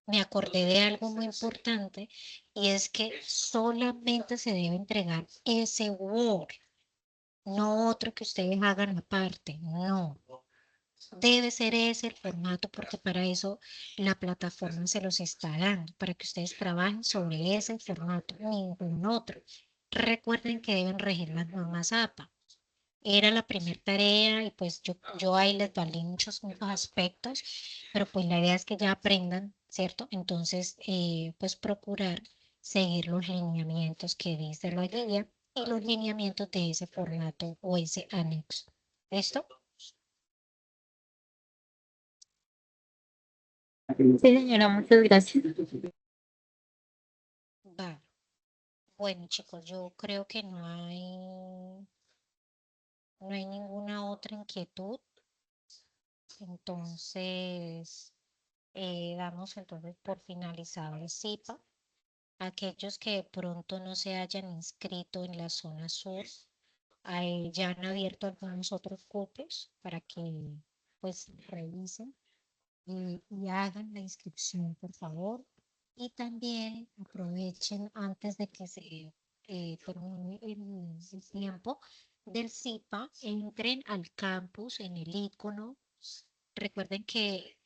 me acordé de algo muy importante y es que solamente se debe entregar ese Word, no otro que ustedes hagan aparte, no. Debe ser ese el formato porque para eso la plataforma se los está dando, para que ustedes trabajen sobre ese formato, ningún otro. Recuerden que deben regir las normas APA. Era la primera tarea y pues yo ahí les valí muchos aspectos, pero pues la idea es que ya aprendan, ¿cierto? Entonces, pues procurar seguir los lineamientos que dice la guía y los lineamientos de ese formato o ese anexo. ¿Listo? Sí, señora, muchas gracias. Va. Bueno, chicos, yo creo que no hay ninguna otra inquietud. Entonces, damos entonces por finalizado el CIPA. Aquellos que de pronto no se hayan inscrito en la zona sur, ahí ya han abierto algunos otros cupos para que pues revisen y hagan la inscripción, por favor. Y también aprovechen antes de que se termine el tiempo del CIPA, entren al campus en el icono. Recuerden que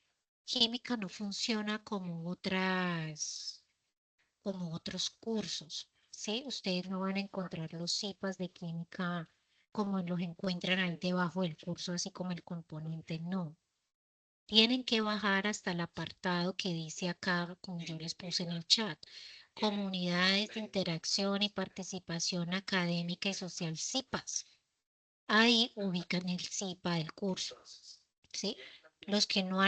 química no funciona como otros cursos, ¿sí? Ustedes no van a encontrar los CIPAs de química como los encuentran ahí debajo del curso, así como el componente, no. Tienen que bajar hasta el apartado que dice acá, como yo les puse en el chat, comunidades de interacción y participación académica y social CIPAS. Ahí ubican el CIPA del curso, ¿sí? Los que no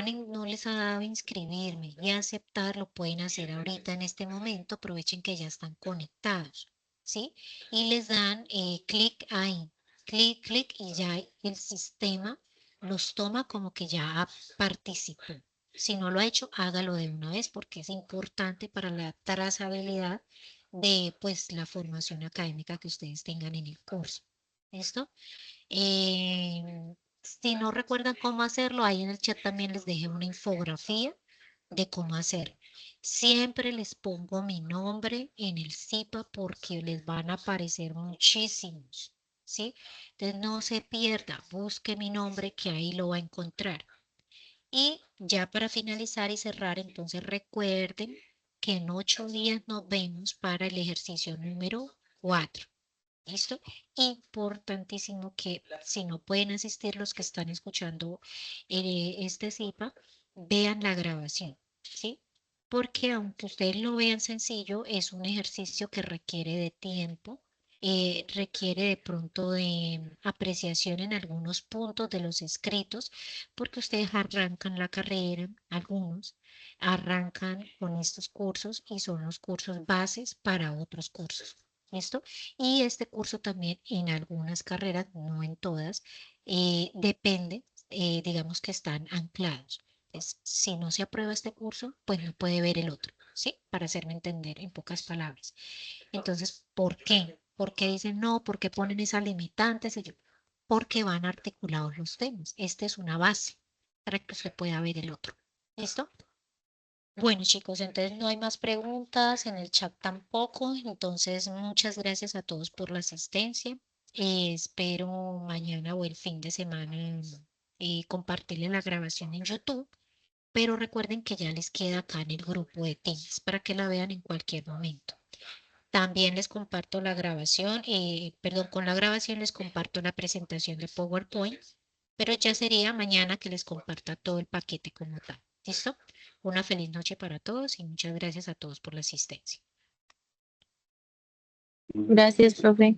les ha dado inscribirme y aceptar lo pueden hacer ahorita en este momento. Aprovechen que ya están conectados, ¿sí? Y les dan clic ahí, clic y ya el sistema los toma como que ya participó. Si no lo ha hecho, hágalo de una vez porque es importante para la trazabilidad de pues la formación académica que ustedes tengan en el curso. ¿Listo? Si no recuerdan cómo hacerlo, ahí en el chat también les dejé una infografía de cómo hacerlo. Siempre les pongo mi nombre en el CIPA porque les van a aparecer muchísimos, ¿sí? Entonces no se pierda, busque mi nombre que ahí lo va a encontrar. Y ya para finalizar y cerrar, entonces recuerden que en 8 días nos vemos para el ejercicio número 4. ¿Listo? Importantísimo que si no pueden asistir los que están escuchando este CIPA, vean la grabación, ¿sí? Porque aunque ustedes lo vean sencillo, es un ejercicio que requiere de tiempo, requiere de pronto de apreciación en algunos puntos de los escritos, porque ustedes arrancan la carrera, algunos arrancan con estos cursos y son los cursos bases para otros cursos. ¿Listo? Y este curso también en algunas carreras, no en todas, depende, digamos que están anclados. Entonces, si no se aprueba este curso, pues no puede ver el otro, ¿sí? Para hacerme entender en pocas palabras. Entonces, ¿por qué? ¿Por qué dicen no? ¿Por qué ponen esas limitantes? Porque van articulados los temas. Esta es una base para que usted pueda ver el otro. ¿Listo? Bueno, chicos, entonces no hay más preguntas, en el chat tampoco. Entonces, muchas gracias a todos por la asistencia. Espero mañana o el fin de semana compartirles la grabación en YouTube. Pero recuerden que ya les queda acá en el grupo de Teams para que la vean en cualquier momento. También les comparto la grabación, perdón, con la grabación les comparto la presentación de PowerPoint, pero ya sería mañana que les comparta todo el paquete como tal. ¿Listo? Una feliz noche para todos y muchas gracias a todos por la asistencia. Gracias, profe.